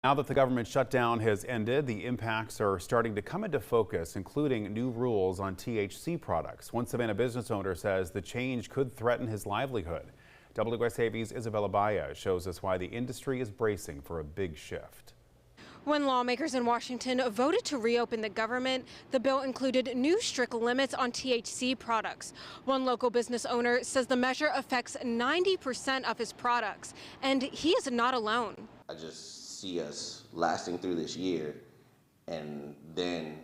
Now that the government shutdown has ended, the impacts are starting to come into focus, including new rules on THC products. One Savannah business owner says the change could threaten his livelihood. WSAV's Isabella Baez shows us why the industry is bracing for a big shift. When lawmakers in Washington voted to reopen the government, the bill included new strict limits on THC products. One local business owner says the measure affects 90% of his products, and he is not alone. I just see us lasting through this year, and then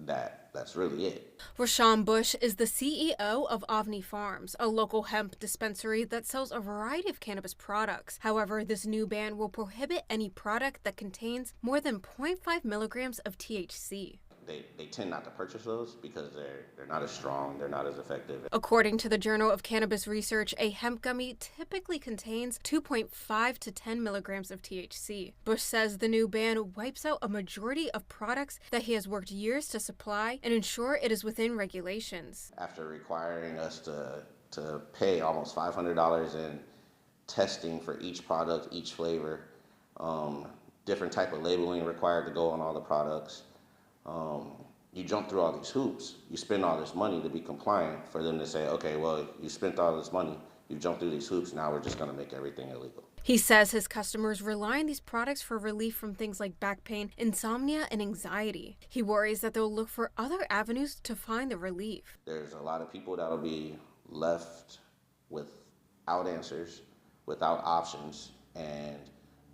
that's really it. Rashawn Bush is the CEO of Ovni Farms, a local hemp dispensary that sells a variety of cannabis products. However, this new ban will prohibit any product that contains more than 0.5 milligrams of THC. They tend not to purchase those because they're not as strong, they're not as effective. According to the Journal of Cannabis Research, a hemp gummy typically contains 2.5 to 10 milligrams of THC. Bush says the new ban wipes out a majority of products that he has worked years to supply and ensure it is within regulations. After requiring us to pay almost $500 in testing for each product, each flavor, different type of labeling required to go on all the products. You jump through all these hoops, you spend all this money to be compliant for them to say, okay, well, you spent all this money, you jumped through these hoops, now we're just going to make everything illegal. He says his customers rely on these products for relief from things like back pain, insomnia, and anxiety. He worries that they'll look for other avenues to find the relief. There's a lot of people that'll be left without answers, without options, and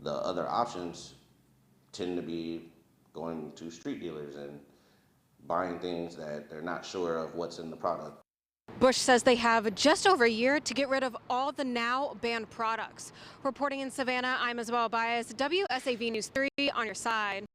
the other options tend to be going to street dealers and buying things that they're not sure of what's in the product. Bush says they have just over a year to get rid of all the now banned products. Reporting in Savannah, I'm Isabella Baez, WSAV News 3 on your side.